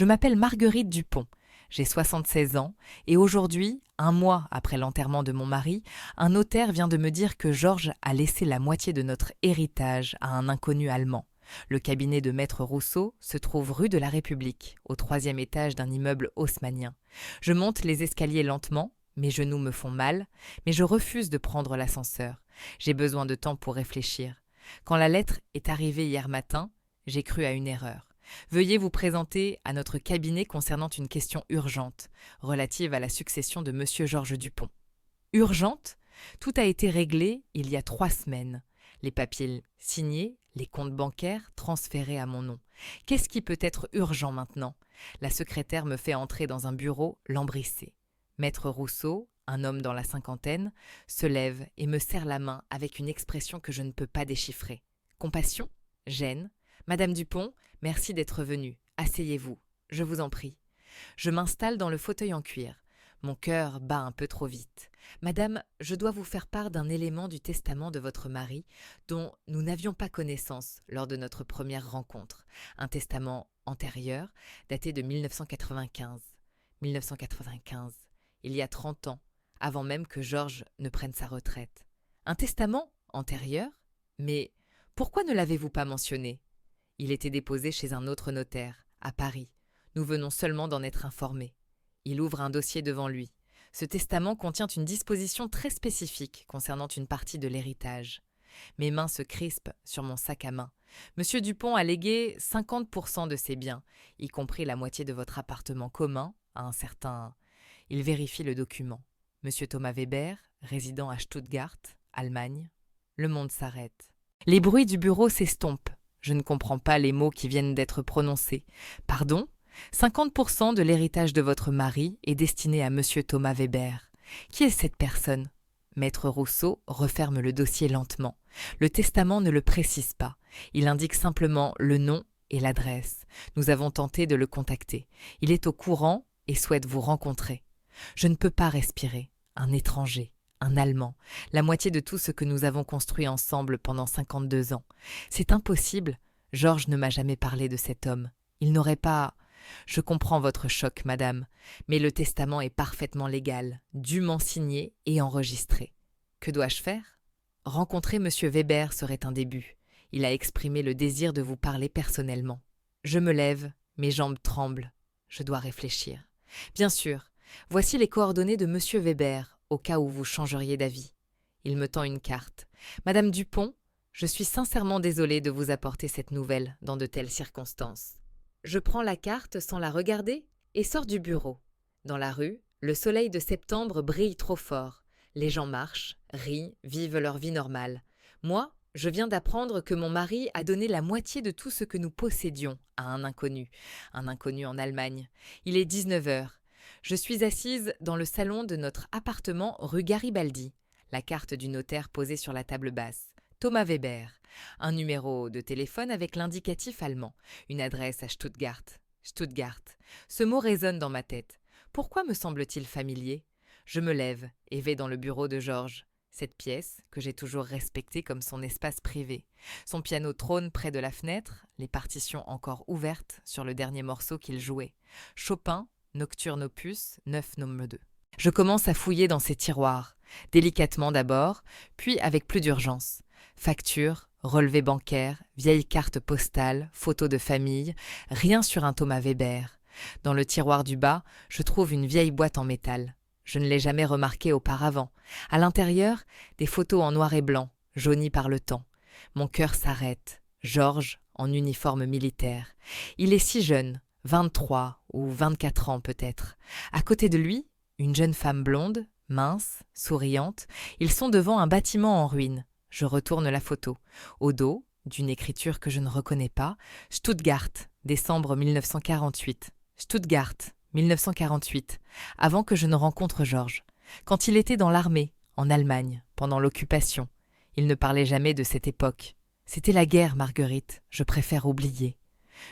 Je m'appelle Marguerite Dupont. J'ai 76 ans et aujourd'hui, un mois après l'enterrement de mon mari, un notaire vient de me dire que Georges a laissé la moitié de notre héritage à un inconnu allemand. Le cabinet de Maître Rousseau se trouve rue de la République, au 3e étage d'un immeuble haussmannien. Je monte les escaliers lentement, mes genoux me font mal, mais je refuse de prendre l'ascenseur. J'ai besoin de temps pour réfléchir. Quand la lettre est arrivée hier matin, j'ai cru à une erreur. Veuillez vous présenter à notre cabinet concernant une question urgente, relative à la succession de Monsieur Georges Dupont. Urgente ? Tout a été réglé il y a 3 semaines. Les papiers signés, les comptes bancaires transférés à mon nom. Qu'est-ce qui peut être urgent maintenant ? La secrétaire me fait entrer dans un bureau lambrissé. Maître Rousseau, un homme dans la cinquantaine, se lève et me serre la main avec une expression que je ne peux pas déchiffrer. Compassion ? Gêne ? Madame Dupont, merci d'être venue. Asseyez-vous, je vous en prie. Je m'installe dans le fauteuil en cuir. Mon cœur bat un peu trop vite. Madame, je dois vous faire part d'un élément du testament de votre mari dont nous n'avions pas connaissance lors de notre première rencontre. Un testament antérieur, daté de 1995. 1995, il y a 30 ans, avant même que Georges ne prenne sa retraite. Un testament antérieur ? Mais pourquoi ne l'avez-vous pas mentionné ? Il était déposé chez un autre notaire, à Paris. Nous venons seulement d'en être informés. Il ouvre un dossier devant lui. Ce testament contient une disposition très spécifique concernant une partie de l'héritage. Mes mains se crispent sur mon sac à main. Monsieur Dupont a légué 50% de ses biens, y compris la moitié de votre appartement commun, à un certain... Il vérifie le document. Monsieur Thomas Weber, résident à Stuttgart, Allemagne. Le monde s'arrête. Les bruits du bureau s'estompent. Je ne comprends pas les mots qui viennent d'être prononcés. Pardon ? 50% de l'héritage de votre mari est destiné à Monsieur Thomas Weber. Qui est cette personne ? Maître Rousseau referme le dossier lentement. Le testament ne le précise pas. Il indique simplement le nom et l'adresse. Nous avons tenté de le contacter. Il est au courant et souhaite vous rencontrer. Je ne peux pas respirer. Un étranger, un Allemand, la moitié de tout ce que nous avons construit ensemble pendant 52 ans. C'est impossible. Georges ne m'a jamais parlé de cet homme. Il n'aurait pas... Je comprends votre choc, madame, mais le testament est parfaitement légal, dûment signé et enregistré. Que dois-je faire ? Rencontrer Monsieur Weber serait un début. Il a exprimé le désir de vous parler personnellement. Je me lève, mes jambes tremblent. Je dois réfléchir. Bien sûr, voici les coordonnées de Monsieur Weber, au cas où vous changeriez d'avis. Il me tend une carte. Madame Dupont, je suis sincèrement désolée de vous apporter cette nouvelle dans de telles circonstances. Je prends la carte sans la regarder et sors du bureau. Dans la rue, le soleil de septembre brille trop fort. Les gens marchent, rient, vivent leur vie normale. Moi, je viens d'apprendre que mon mari a donné la moitié de tout ce que nous possédions à un inconnu en Allemagne. Il est 19 heures. Je suis assise dans le salon de notre appartement rue Garibaldi. La carte du notaire posée sur la table basse. Thomas Weber. Un numéro de téléphone avec l'indicatif allemand. Une adresse à Stuttgart. Stuttgart. Ce mot résonne dans ma tête. Pourquoi me semble-t-il familier ? Je me lève et vais dans le bureau de Georges. Cette pièce, que j'ai toujours respectée comme son espace privé. Son piano trône près de la fenêtre, les partitions encore ouvertes sur le dernier morceau qu'il jouait. Chopin, Nocturne opus 9 no. 2. Je commence à fouiller dans ses tiroirs, délicatement d'abord, puis avec plus d'urgence. Factures, relevés bancaires, vieilles cartes postales, photos de famille, rien sur un Thomas Weber. Dans le tiroir du bas, je trouve une vieille boîte en métal. Je ne l'ai jamais remarquée auparavant. À l'intérieur, des photos en noir et blanc, jaunies par le temps. Mon cœur s'arrête. Georges, en uniforme militaire. Il est si jeune, 23 ou 24 ans peut-être. À côté de lui, une jeune femme blonde, mince, souriante. Ils sont devant un bâtiment en ruine. Je retourne la photo. Au dos, d'une écriture que je ne reconnais pas, Stuttgart, décembre 1948. Stuttgart, 1948, avant que je ne rencontre Georges. Quand il était dans l'armée, en Allemagne, pendant l'occupation. Il ne parlait jamais de cette époque. C'était la guerre, Marguerite, je préfère oublier.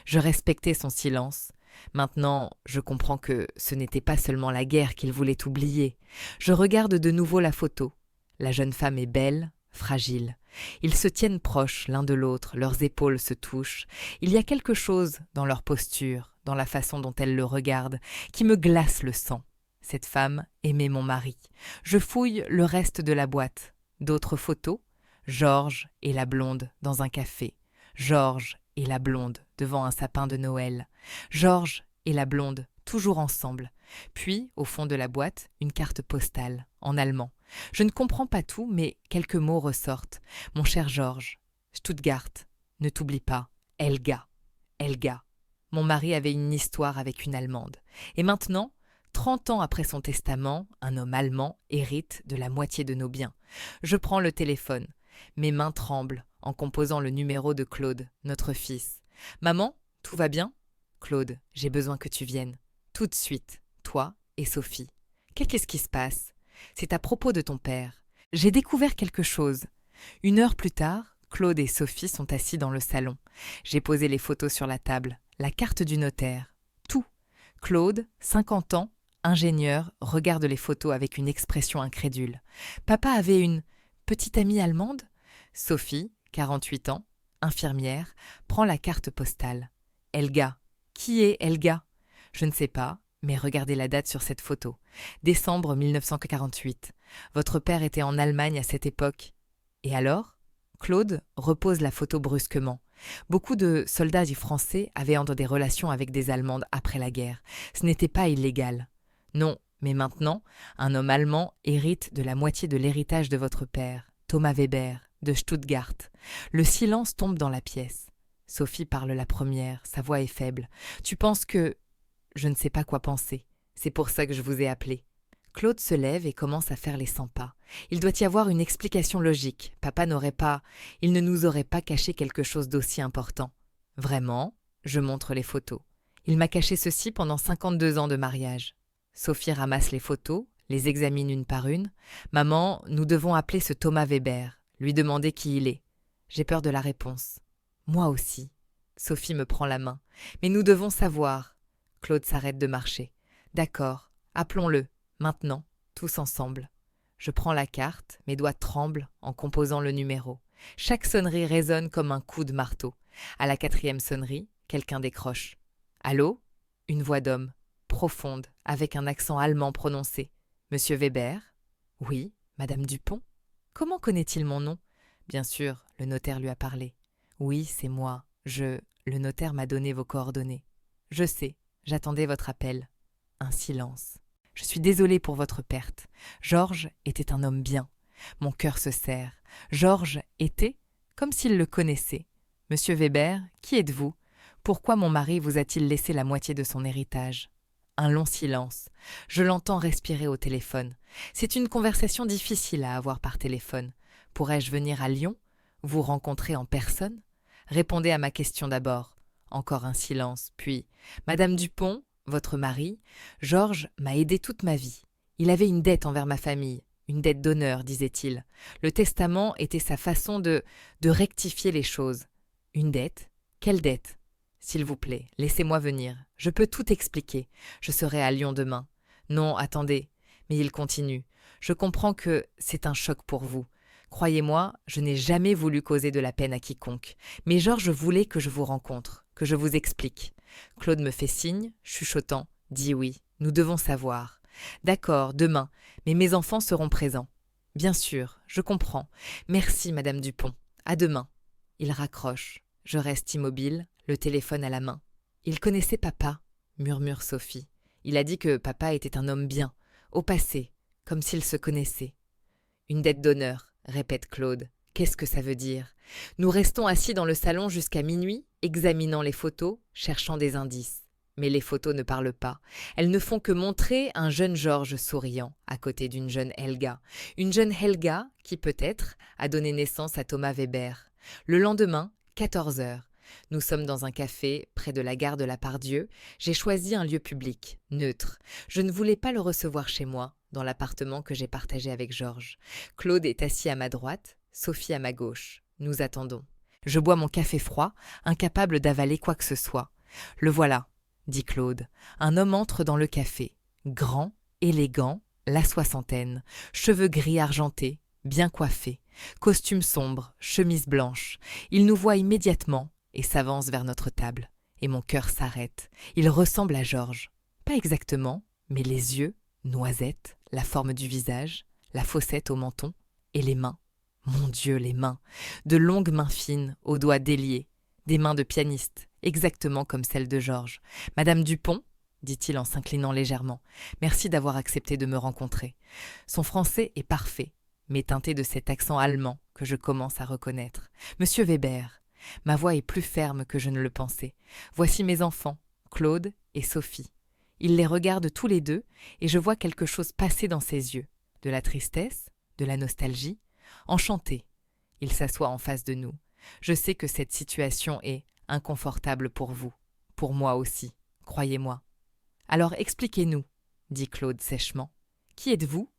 Je respectais son silence. Maintenant, je comprends que ce n'était pas seulement la guerre qu'il voulait oublier. Je regarde de nouveau la photo. La jeune femme est belle, fragile. Ils se tiennent proches l'un de l'autre, leurs épaules se touchent. Il y a quelque chose dans leur posture, dans la façon dont elle le regarde, qui me glace le sang. Cette femme aimait mon mari. Je fouille le reste de la boîte. D'autres photos. Georges et la blonde dans un café. Georges et la blonde devant un sapin de Noël. Georges et la blonde toujours ensemble. Puis, au fond de la boîte, une carte postale, en allemand. Je ne comprends pas tout, mais quelques mots ressortent. Mon cher Georges, Stuttgart, ne t'oublie pas, Helga. Helga. Mon mari avait une histoire avec une Allemande. Et maintenant, 30 ans après son testament, un homme allemand hérite de la moitié de nos biens. Je prends le téléphone. Mes mains tremblent en composant le numéro de Claude, notre fils. « Maman, tout va bien ?»« Claude, j'ai besoin que tu viennes. Tout de suite, toi et Sophie. »« Qu'est-ce qui se passe ? C'est à propos de ton père. J'ai découvert quelque chose. » 1 heure plus tard, Claude et Sophie sont assis dans le salon. J'ai posé les photos sur la table, la carte du notaire, tout. Claude, 50 ans, ingénieur, regarde les photos avec une expression incrédule. Papa avait une petite amie allemande ? Sophie, 48 ans, infirmière, prend la carte postale. Helga. Qui est Helga ? Je ne sais pas, mais regardez la date sur cette photo. Décembre 1948. Votre père était en Allemagne à cette époque. Et alors ? Claude repose la photo brusquement. Beaucoup de soldats du français avaient des relations avec des Allemandes après la guerre. Ce n'était pas illégal. Non, mais maintenant, un homme allemand hérite de la moitié de l'héritage de votre père, Thomas Weber, de Stuttgart. Le silence tombe dans la pièce. Sophie parle la première, sa voix est faible. Tu penses que... Je ne sais pas quoi penser. C'est pour ça que je vous ai appelé. Claude se lève et commence à faire les 100 pas. Il doit y avoir une explication logique. Papa il ne nous aurait pas caché quelque chose d'aussi important. Vraiment ? Je montre les photos. Il m'a caché ceci pendant 52 ans de mariage. Sophie ramasse les photos, les examine une par une. Maman, nous devons appeler ce Thomas Weber, lui demander qui il est. J'ai peur de la réponse. Moi aussi. Sophie me prend la main. Mais nous devons savoir. Claude s'arrête de marcher. D'accord, appelons-le, maintenant, tous ensemble. Je prends la carte, mes doigts tremblent en composant le numéro. Chaque sonnerie résonne comme un coup de marteau. À la 4e sonnerie, quelqu'un décroche. Allô ? Une voix d'homme, profonde, avec un accent allemand prononcé. Monsieur Weber ? Oui, Madame Dupont ? Comment connaît-il mon nom ? Bien sûr, le notaire lui a parlé. Oui, c'est moi. Le notaire m'a donné vos coordonnées. Je sais, j'attendais votre appel. Un silence. Je suis désolée pour votre perte. Georges était un homme bien. Mon cœur se serre. Georges était comme s'il le connaissait. Monsieur Weber, qui êtes-vous ? Pourquoi mon mari vous a-t-il laissé la moitié de son héritage ? Un long silence. Je l'entends respirer au téléphone. C'est une conversation difficile à avoir par téléphone. Pourrais-je venir à Lyon ? Vous rencontrer en personne ? Répondez à ma question d'abord. Encore un silence, puis « Madame Dupont, votre mari, Georges m'a aidé toute ma vie. Il avait une dette envers ma famille, une dette d'honneur, disait-il. Le testament était sa façon de rectifier les choses. Une dette ? Quelle dette ? S'il vous plaît, laissez-moi venir. Je peux tout expliquer. Je serai à Lyon demain. Non, attendez. » Mais il continue. « Je comprends que c'est un choc pour vous. Croyez-moi, je n'ai jamais voulu causer de la peine à quiconque. Mais Georges voulait que je vous rencontre, que je vous explique. » Claude me fait signe, chuchotant. « Dis oui, nous devons savoir. »« D'accord, demain, mais mes enfants seront présents. »« Bien sûr, je comprends. Merci, Madame Dupont. À demain. » Il raccroche. Je reste immobile, le téléphone à la main. « Il connaissait papa, » murmure Sophie. « Il a dit que papa était un homme bien, au passé, comme s'ils se connaissaient. »« Une dette d'honneur, » répète Claude. « Qu'est-ce que ça veut dire ? » Nous restons assis dans le salon jusqu'à minuit, examinant les photos, cherchant des indices. Mais les photos ne parlent pas. Elles ne font que montrer un jeune Georges souriant, à côté d'une jeune Helga. Une jeune Helga qui, peut-être, a donné naissance à Thomas Weber. Le lendemain, 14 heures. Nous sommes dans un café, près de la gare de la Part-Dieu. J'ai choisi un lieu public, neutre. Je ne voulais pas le recevoir chez moi, dans l'appartement que j'ai partagé avec Georges. Claude est assis à ma droite, Sophie à ma gauche. Nous attendons. Je bois mon café froid, incapable d'avaler quoi que ce soit. « Le voilà », dit Claude. Un homme entre dans le café. Grand, élégant, la soixantaine, cheveux gris argentés, bien coiffé, costume sombre, chemise blanche. Il nous voit immédiatement et s'avance vers notre table. Et mon cœur s'arrête. Il ressemble à Georges. Pas exactement, mais les yeux, noisettes, la forme du visage, la fossette au menton, et les mains. Mon Dieu, les mains. De longues mains fines, aux doigts déliés. Des mains de pianiste, exactement comme celles de Georges. « Madame Dupont ?» dit-il en s'inclinant légèrement. « Merci d'avoir accepté de me rencontrer. » Son français est parfait, mais teinté de cet accent allemand que je commence à reconnaître. « Monsieur Weber !» Ma voix est plus ferme que je ne le pensais. « Voici mes enfants, Claude et Sophie. » Il les regarde tous les deux et je vois quelque chose passer dans ses yeux. De la tristesse, de la nostalgie. Enchanté. Il s'assoit en face de nous. Je sais que cette situation est inconfortable pour vous, pour moi aussi, croyez-moi. Alors expliquez-nous, dit Claude sèchement. Qui êtes-vous ?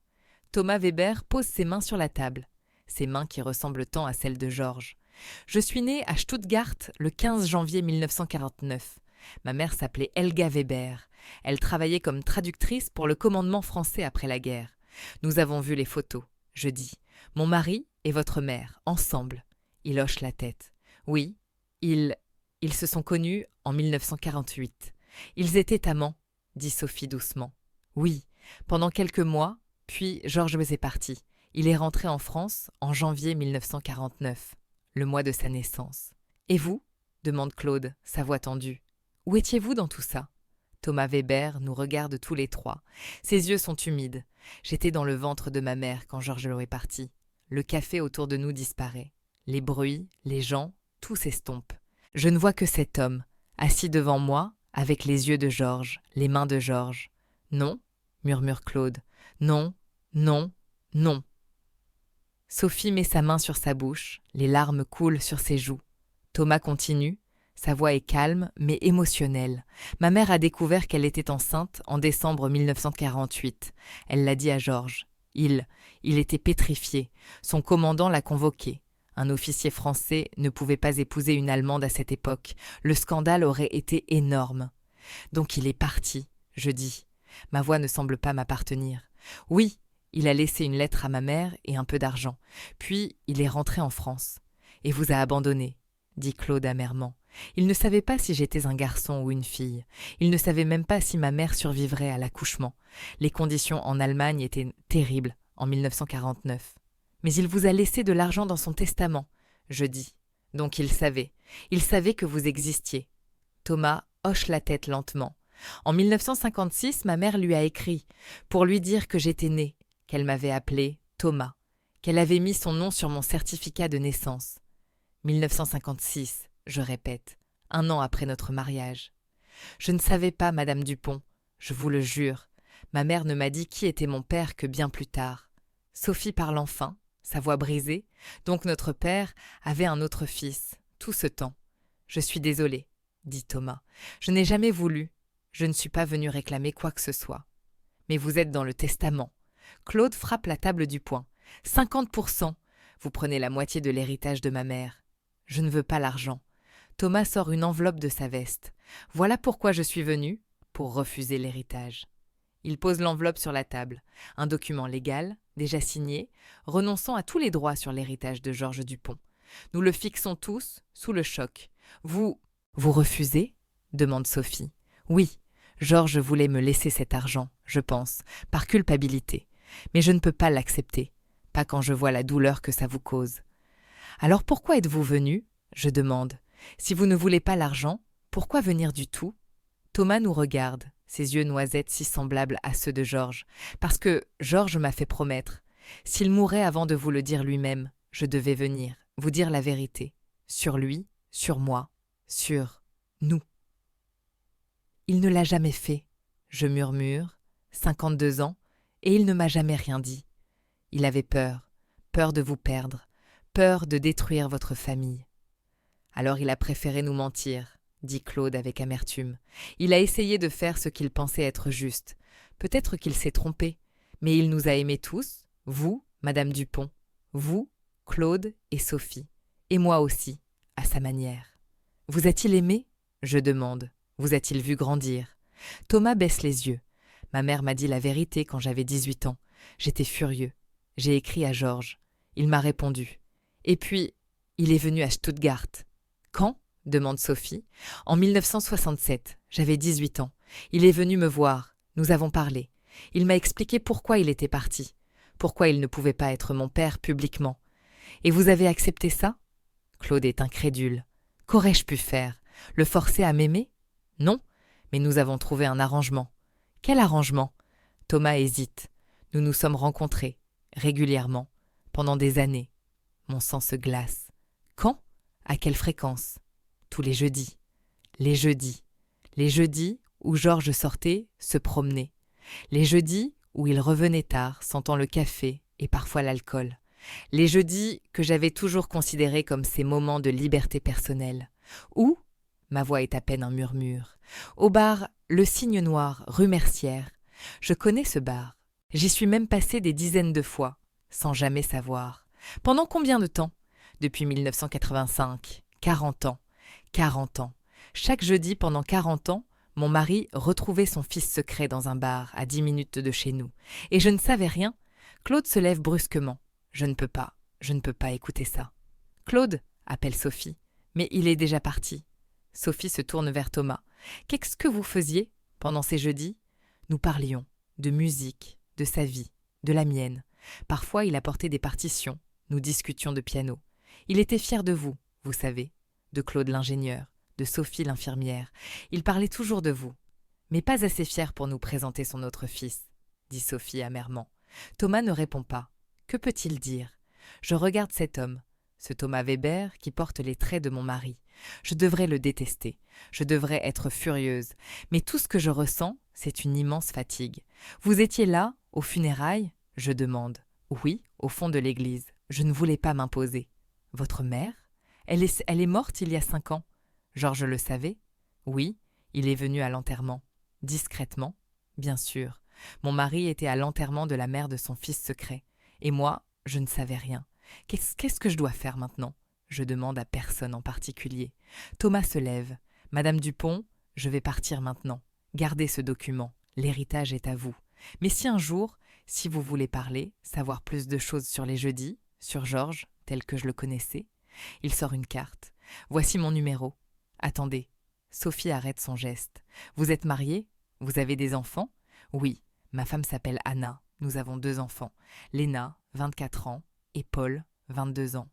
Thomas Weber pose ses mains sur la table, ses mains qui ressemblent tant à celles de Georges. Je suis né à Stuttgart le 15 janvier 1949. Ma mère s'appelait Helga Weber. Elle travaillait comme traductrice pour le commandement français après la guerre. Nous avons vu les photos, je dis. Mon mari et votre mère, ensemble. Il hoche la tête. Oui, ils se sont connus en 1948. Ils étaient amants, dit Sophie doucement. Oui, pendant quelques mois, puis Georges est parti. Il est rentré en France en janvier 1949, le mois de sa naissance. Et vous ? Demande Claude, sa voix tendue. Où étiez-vous dans tout ça ? Thomas Weber nous regarde tous les trois. Ses yeux sont humides. J'étais dans le ventre de ma mère quand Georges est parti. Le café autour de nous disparaît. Les bruits, les gens, tout s'estompe. Je ne vois que cet homme, assis devant moi, avec les yeux de Georges, les mains de Georges. Non, murmure Claude. Non, non, non. Sophie met sa main sur sa bouche, les larmes coulent sur ses joues. Thomas continue. Sa voix est calme, mais émotionnelle. Ma mère a découvert qu'elle était enceinte en décembre 1948. Elle l'a dit à Georges. Il était pétrifié. Son commandant l'a convoqué. Un officier français ne pouvait pas épouser une Allemande à cette époque. Le scandale aurait été énorme. Donc il est parti, je dis. Ma voix ne semble pas m'appartenir. Oui, il a laissé une lettre à ma mère et un peu d'argent. Puis il est rentré en France. Et vous a abandonné, dit Claude amèrement. Il ne savait pas si j'étais un garçon ou une fille. Il ne savait même pas si ma mère survivrait à l'accouchement. Les conditions en Allemagne étaient terribles en 1949. Mais il vous a laissé de l'argent dans son testament, je dis. Donc il savait. Il savait que vous existiez. Thomas hoche la tête lentement. En 1956, ma mère lui a écrit pour lui dire que j'étais né, qu'elle m'avait appelé Thomas, qu'elle avait mis son nom sur mon certificat de naissance. 1956. Je répète, 1 an après notre mariage. Je ne savais pas, Madame Dupont, je vous le jure. Ma mère ne m'a dit qui était mon père que bien plus tard. Sophie parle enfin, sa voix brisée. Donc notre père avait un autre fils, tout ce temps. Je suis désolé, dit Thomas. Je n'ai jamais voulu. Je ne suis pas venu réclamer quoi que ce soit. Mais vous êtes dans le testament. Claude frappe la table du poing. 50%. Vous prenez la moitié de l'héritage de ma mère. Je ne veux pas l'argent. Thomas sort une enveloppe de sa veste. Voilà pourquoi je suis venu, pour refuser l'héritage. Il pose l'enveloppe sur la table, un document légal, déjà signé, renonçant à tous les droits sur l'héritage de Georges Dupont. Nous le fixons tous, sous le choc. Vous refusez ? Demande Sophie. Oui, Georges voulait me laisser cet argent, je pense, par culpabilité. Mais je ne peux pas l'accepter, pas quand je vois la douleur que ça vous cause. Alors pourquoi êtes-vous venu ? Je demande. Si vous ne voulez pas l'argent, pourquoi venir du tout ? Thomas nous regarde, ses yeux noisettes si semblables à ceux de Georges, parce que Georges m'a fait promettre. S'il mourait avant de vous le dire lui-même, je devais venir, vous dire la vérité. Sur lui, sur moi, sur nous. Il ne l'a jamais fait, je murmure, 52 ans, et il ne m'a jamais rien dit. Il avait peur, peur de vous perdre, peur de détruire votre famille. Alors il a préféré nous mentir, dit Claude avec amertume. Il a essayé de faire ce qu'il pensait être juste. Peut-être qu'il s'est trompé, mais il nous a aimés tous, vous, Madame Dupont, vous, Claude et Sophie, et moi aussi, à sa manière. Vous a-t-il aimé ? Je demande. Vous a-t-il vu grandir ? Thomas baisse les yeux. Ma mère m'a dit la vérité quand j'avais 18 ans. J'étais furieux. J'ai écrit à Georges. Il m'a répondu. Et puis, il est venu à Stuttgart. Quand ? demande Sophie. En 1967, j'avais 18 ans. Il est venu me voir. Nous avons parlé. Il m'a expliqué pourquoi il était parti. Pourquoi il ne pouvait pas être mon père publiquement. Et vous avez accepté ça? Claude est incrédule. Qu'aurais-je pu faire? Le forcer à m'aimer? Non, mais nous avons trouvé un arrangement. Quel arrangement? Thomas hésite. Nous nous sommes rencontrés, régulièrement, pendant des années. Mon sang se glace. Quand? À quelle fréquence? Tous les jeudis. Les jeudis. Les jeudis où Georges sortait, se promenait. Les jeudis où il revenait tard, sentant le café et parfois l'alcool. Les jeudis que j'avais toujours considérés comme ces moments de liberté personnelle. Où? Ma voix est à peine un murmure. Au bar Le Cygne Noir, rue Mercière. Je connais ce bar. J'y suis même passé des dizaines de fois, sans jamais savoir. Pendant combien de temps? Depuis 1985. 40 ans. 40 ans. Chaque jeudi pendant 40 ans, mon mari retrouvait son fils secret dans un bar à 10 minutes de chez nous. Et je ne savais rien. Claude se lève brusquement. Je ne peux pas écouter ça. Claude, appelle Sophie. Mais il est déjà parti. Sophie se tourne vers Thomas. Qu'est-ce que vous faisiez pendant ces jeudis? Nous parlions de musique, de sa vie, de la mienne. Parfois, il apportait des partitions. Nous discutions de piano. Il était fier de vous, vous savez, de Claude l'ingénieur, de Sophie l'infirmière. Il parlait toujours de vous. Mais pas assez fier pour nous présenter son autre fils, dit Sophie amèrement. Thomas ne répond pas. Que peut-il dire? Je regarde cet homme, ce Thomas Weber qui porte les traits de mon mari. Je devrais le détester, je devrais être furieuse, mais tout ce que je ressens, c'est une immense fatigue. Vous étiez là, aux funérailles? Je demande. Oui, au fond de l'église. Je ne voulais pas m'imposer. Votre mère? Elle est morte il y a 5 ans. Georges le savait? Oui, il est venu à l'enterrement. Discrètement, bien sûr. Mon mari était à l'enterrement de la mère de son fils secret. Et moi, je ne savais rien. Qu'est-ce que je dois faire maintenant? Je demande à personne en particulier. Thomas se lève. Madame Dupont, je vais partir maintenant. Gardez ce document. L'héritage est à vous. Mais si un jour, si vous voulez parler, savoir plus de choses sur les jeudis, sur Georges, tel que je le connaissais, il sort une carte. Voici mon numéro. Attendez. Sophie arrête son geste. Vous êtes mariée? Vous avez des enfants? Oui, ma femme s'appelle Anna. Nous avons 2 enfants. Léna, 24 ans, et Paul, 22 ans.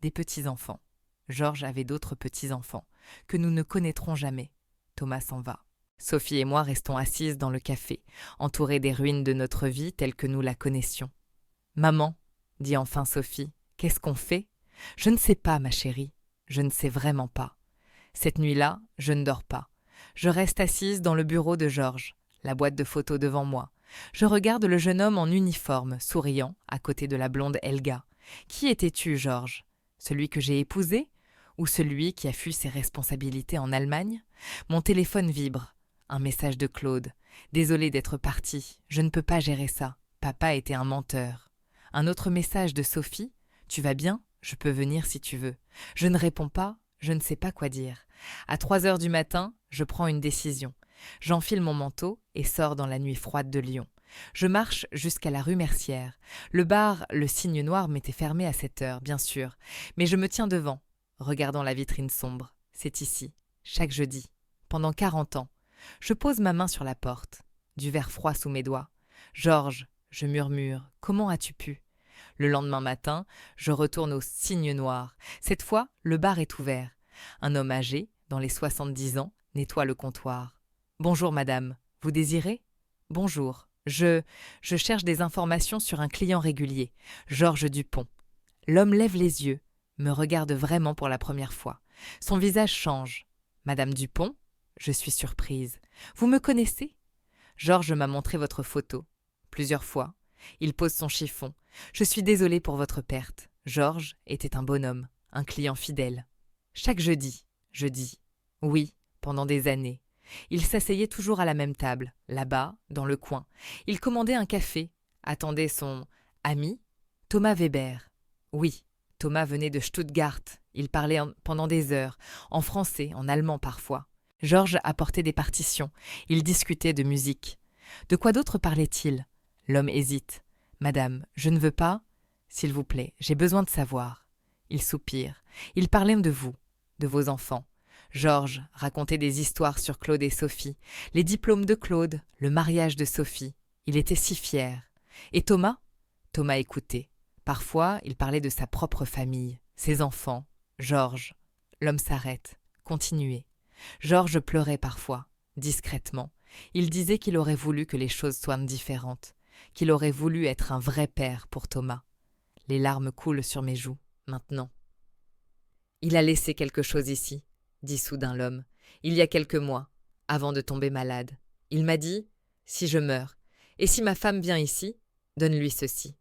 Des petits-enfants. Georges avait d'autres petits-enfants, que nous ne connaîtrons jamais. Thomas s'en va. Sophie et moi restons assises dans le café, entourées des ruines de notre vie telle que nous la connaissions. « Maman, dit enfin Sophie, qu'est-ce qu'on fait? Je ne sais pas, ma chérie, je ne sais vraiment pas. Cette nuit-là, je ne dors pas. Je reste assise dans le bureau de Georges, la boîte de photos devant moi. Je regarde le jeune homme en uniforme, souriant, à côté de la blonde Helga. Qui étais-tu, Georges? Celui que j'ai épousé? Ou celui qui a fui ses responsabilités en Allemagne? Mon téléphone vibre. Un message de Claude. Désolé d'être parti, je ne peux pas gérer ça. Papa était un menteur. Un autre message de Sophie. Tu vas bien? Je peux venir si tu veux. Je ne réponds pas, je ne sais pas quoi dire. À 3 heures du matin, je prends une décision. J'enfile mon manteau et sors dans la nuit froide de Lyon. Je marche jusqu'à la rue Mercière. Le bar Le Cygne Noir m'était fermé à 7 heures, bien sûr, mais je me tiens devant, regardant la vitrine sombre. C'est ici, chaque jeudi, pendant 40 ans. Je pose ma main sur la porte, du verre froid sous mes doigts. « Georges, je murmure, comment as-tu pu ?» Le lendemain matin, je retourne au Cygne Noir. Cette fois, le bar est ouvert. Un homme âgé, dans les 70 ans, nettoie le comptoir. « Bonjour madame, vous désirez ?»« Bonjour, je cherche des informations sur un client régulier, Georges Dupont. » L'homme lève les yeux, me regarde vraiment pour la première fois. Son visage change. « Madame Dupont ?» Je suis surprise. « Vous me connaissez ?» Georges m'a montré votre photo. Plusieurs fois. Il pose son chiffon. « Je suis désolée pour votre perte. Georges était un bonhomme, un client fidèle. Chaque jeudi, je dis. Oui, pendant des années. Il s'asseyait toujours à la même table, là-bas, dans le coin. Il commandait un café, attendait son ami, Thomas Weber. Oui, Thomas venait de Stuttgart. Il parlait pendant des heures, en français, en allemand parfois. Georges apportait des partitions. Il discutait de musique. De quoi d'autre parlait-il? L'homme hésite. « Madame, je ne veux pas. S'il vous plaît, j'ai besoin de savoir. » Il soupire. Il parlait de vous, de vos enfants. Georges racontait des histoires sur Claude et Sophie, les diplômes de Claude, le mariage de Sophie. Il était si fier. Et Thomas? Thomas écoutait. Parfois, il parlait de sa propre famille, ses enfants, Georges. L'homme s'arrête, continuait. Georges pleurait parfois, discrètement. Il disait qu'il aurait voulu que les choses soient différentes, qu'il aurait voulu être un vrai père pour Thomas. Les larmes coulent sur mes joues, maintenant. Il a laissé quelque chose ici, dit soudain l'homme, il y a quelques mois, avant de tomber malade. Il m'a dit, si je meurs, et si ma femme vient ici, donne-lui ceci.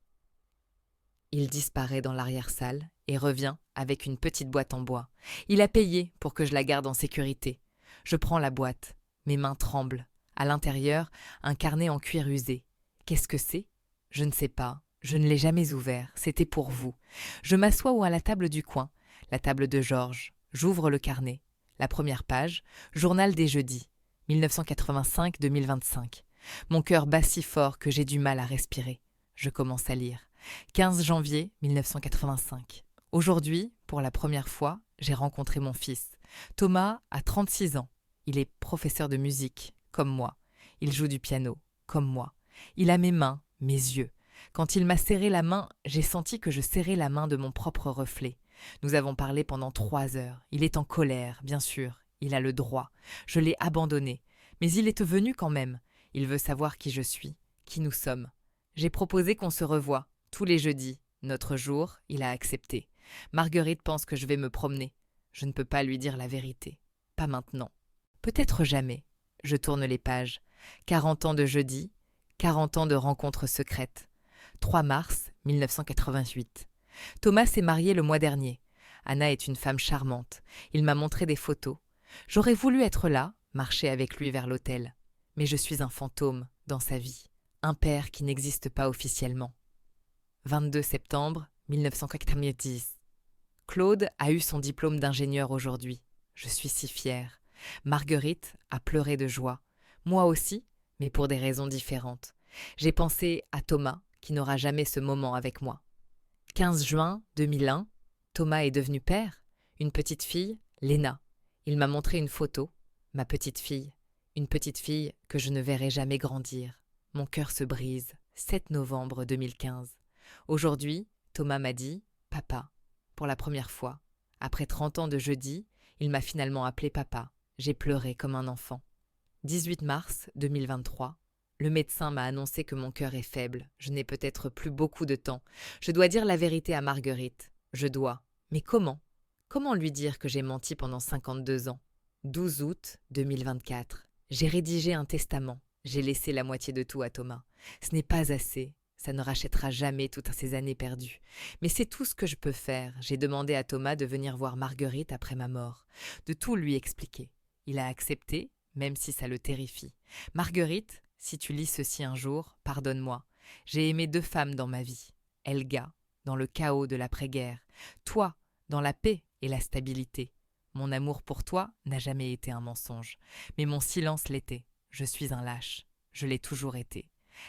Il disparaît dans l'arrière-salle et revient avec une petite boîte en bois. Il a payé pour que je la garde en sécurité. Je prends la boîte, mes mains tremblent. À l'intérieur, un carnet en cuir usé. Qu'est-ce que c'est? Je ne sais pas, je ne l'ai jamais ouvert, c'était pour vous. Je m'assois à la table du coin, la table de Georges. J'ouvre le carnet. La première page, journal des jeudis, 1985-2025. Mon cœur bat si fort que j'ai du mal à respirer. Je commence à lire. 15 janvier 1985. Aujourd'hui, pour la première fois, j'ai rencontré mon fils. Thomas a 36 ans. Il est professeur de musique, comme moi. Il joue du piano, comme moi. Il a mes mains, mes yeux. Quand il m'a serré la main, j'ai senti que je serrais la main de mon propre reflet. Nous avons parlé pendant 3 heures. Il est en colère, bien sûr. Il a le droit. Je l'ai abandonné. Mais il est venu quand même. Il veut savoir qui je suis, qui nous sommes. J'ai proposé qu'on se revoie, tous les jeudis. Notre jour, il a accepté. Marguerite pense que je vais me promener. Je ne peux pas lui dire la vérité. Pas maintenant. Peut-être jamais. Je tourne les pages. 40 ans de jeudi, 40 ans de rencontres secrètes. 3 mars 1988. Thomas s'est marié le mois dernier. Anna est une femme charmante. Il m'a montré des photos. J'aurais voulu être là, marcher avec lui vers l'hôtel. Mais je suis un fantôme dans sa vie. Un père qui n'existe pas officiellement. 22 septembre 1990. Claude a eu son diplôme d'ingénieur aujourd'hui. Je suis si fière. Marguerite a pleuré de joie. Moi aussi, mais pour des raisons différentes. J'ai pensé à Thomas, qui n'aura jamais ce moment avec moi. 15 juin 2001, Thomas est devenu père. Une petite fille, Léna. Il m'a montré une photo. Ma petite fille. Une petite fille que je ne verrai jamais grandir. Mon cœur se brise. 7 novembre 2015. Aujourd'hui, Thomas m'a dit « Papa ». Pour la première fois. Après 30 ans de jeudi, il m'a finalement appelé papa. J'ai pleuré comme un enfant. 18 mars 2023. Le médecin m'a annoncé que mon cœur est faible. Je n'ai peut-être plus beaucoup de temps. Je dois dire la vérité à Marguerite. Je dois. Mais comment? Comment lui dire que j'ai menti pendant 52 ans? 12 août 2024. J'ai rédigé un testament. J'ai laissé la moitié de tout à Thomas. Ce n'est pas assez. Ça ne rachètera jamais toutes ces années perdues. Mais c'est tout ce que je peux faire. J'ai demandé à Thomas de venir voir Marguerite après ma mort, de tout lui expliquer. Il a accepté, même si ça le terrifie. Marguerite, si tu lis ceci un jour, pardonne-moi. J'ai aimé 2 femmes dans ma vie. Elga, dans le chaos de l'après-guerre. Toi, dans la paix et la stabilité. Mon amour pour toi n'a jamais été un mensonge. Mais mon silence l'était. Je suis un lâche. Je l'ai toujours été.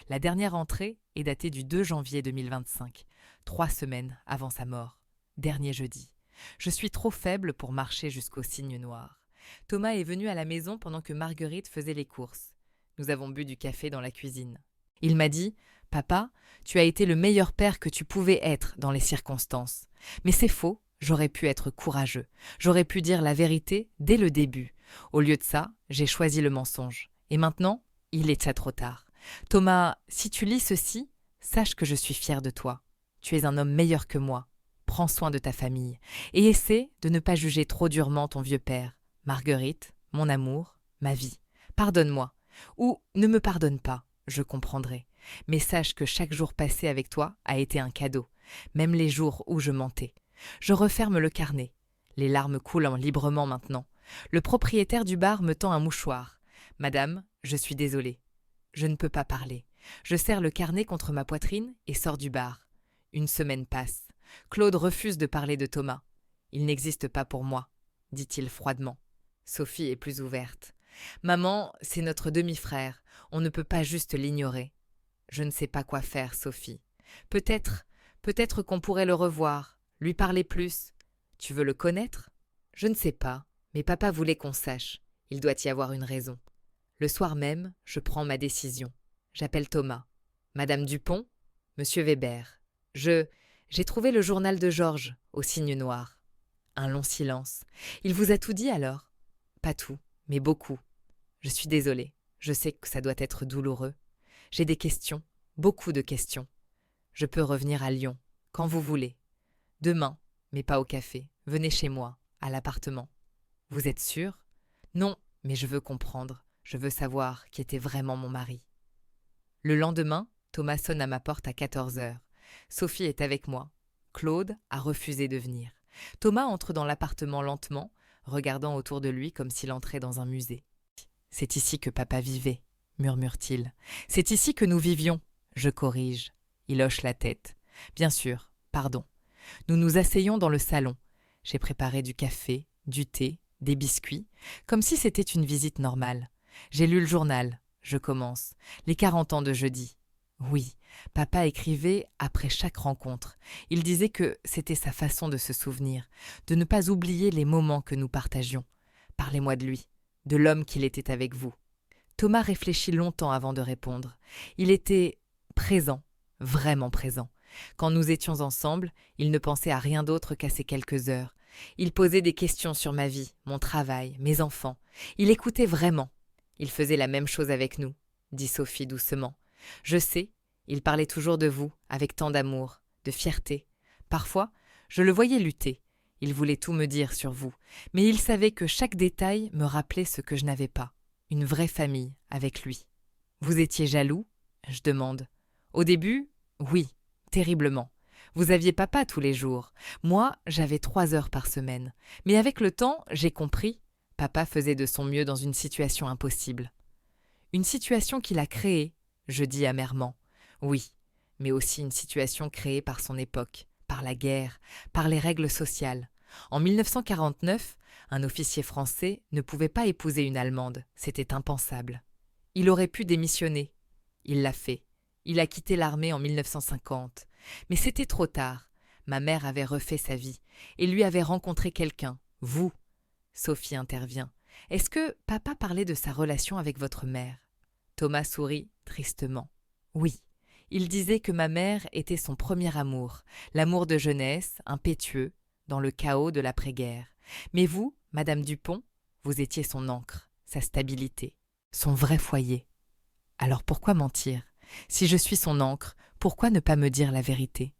La dernière entrée est datée du 2 janvier 2025, 3 semaines avant sa mort. Dernier jeudi. Je suis trop faible pour marcher jusqu'au cygne noir. Thomas est venu à la maison pendant que Marguerite faisait les courses. Nous avons bu du café dans la cuisine. Il m'a dit « Papa, tu as été le meilleur père que tu pouvais être dans les circonstances. Mais c'est faux, j'aurais pu être courageux. J'aurais pu dire la vérité dès le début. Au lieu de ça, j'ai choisi le mensonge. Et maintenant, il est déjà trop tard. Thomas, si tu lis ceci, sache que je suis fière de toi. Tu es un homme meilleur que moi. Prends soin de ta famille. Et essaie de ne pas juger trop durement ton vieux père. Marguerite, mon amour, ma vie. Pardonne-moi. Ou ne me pardonne pas, je comprendrai. Mais sache que chaque jour passé avec toi a été un cadeau, même les jours où je mentais. Je referme le carnet. Les larmes coulent librement maintenant. Le propriétaire du bar me tend un mouchoir. Madame, je suis désolée. Je ne peux pas parler. Je serre le carnet contre ma poitrine et sors du bar. Une semaine passe. Claude refuse de parler de Thomas. Il n'existe pas pour moi, dit-il froidement. Sophie est plus ouverte. Maman, c'est notre demi-frère. On ne peut pas juste l'ignorer. Je ne sais pas quoi faire, Sophie. Peut-être qu'on pourrait le revoir, lui parler plus. Tu veux le connaître? Je ne sais pas, Mais papa voulait qu'on sache. Il doit y avoir une raison. Le soir même, je prends ma décision. J'appelle Thomas. Madame Dupont, Monsieur Weber. J'ai trouvé le journal de Georges, au signe noir. Un long silence. Il vous a tout dit alors? Pas tout, mais beaucoup. Je suis désolée. Je sais que ça doit être douloureux. J'ai des questions, beaucoup de questions. Je peux revenir à Lyon, quand vous voulez. Demain, mais pas au café. Venez chez moi, à l'appartement. Vous êtes sûr? Non, mais je veux comprendre. Je veux savoir qui était vraiment mon mari. Le lendemain, Thomas sonne à ma porte à 14 heures. Sophie est avec moi. Claude a refusé de venir. Thomas entre dans l'appartement lentement, regardant autour de lui comme s'il entrait dans un musée. « C'est ici que papa vivait », murmure-t-il. « C'est ici que nous vivions. » Je corrige. Il hoche la tête. « Bien sûr, pardon. » Nous nous asseyons dans le salon. J'ai préparé du café, du thé, des biscuits, comme si c'était une visite normale. J'ai lu le journal. Je commence. Les 40 ans de jeudi. Oui, papa écrivait après chaque rencontre. Il disait que c'était sa façon de se souvenir, de ne pas oublier les moments que nous partagions. Parlez-moi de lui, de l'homme qu'il était avec vous. Thomas réfléchit longtemps avant de répondre. Il était présent, vraiment présent. Quand nous étions ensemble, il ne pensait à rien d'autre qu'à ces quelques heures. Il posait des questions sur ma vie, mon travail, mes enfants. Il écoutait vraiment. Il faisait la même chose avec nous, dit Sophie doucement. Je sais, il parlait toujours de vous, avec tant d'amour, de fierté. Parfois, je le voyais lutter. Il voulait tout me dire sur vous, mais il savait que chaque détail me rappelait ce que je n'avais pas. Une vraie famille avec lui. Vous étiez jaloux? Je demande. Au début, oui, terriblement. Vous aviez papa tous les jours. Moi, j'avais 3 heures par semaine. Mais avec le temps, j'ai compris. Papa faisait de son mieux dans une situation impossible. Une situation qu'il a créée, je dis amèrement. Oui, mais aussi une situation créée par son époque, par la guerre, par les règles sociales. En 1949, un officier français ne pouvait pas épouser une Allemande, c'était impensable. Il aurait pu démissionner. Il l'a fait. Il a quitté l'armée en 1950. Mais c'était trop tard. Ma mère avait refait sa vie et lui avait rencontré quelqu'un, vous. Sophie intervient. Est-ce que papa parlait de sa relation avec votre mère? Thomas sourit tristement. Oui, il disait que ma mère était son premier amour, l'amour de jeunesse, impétueux, dans le chaos de l'après-guerre. Mais vous, Madame Dupont, vous étiez son ancre, sa stabilité, son vrai foyer. Alors pourquoi mentir? Si je suis son ancre, pourquoi ne pas me dire la vérité?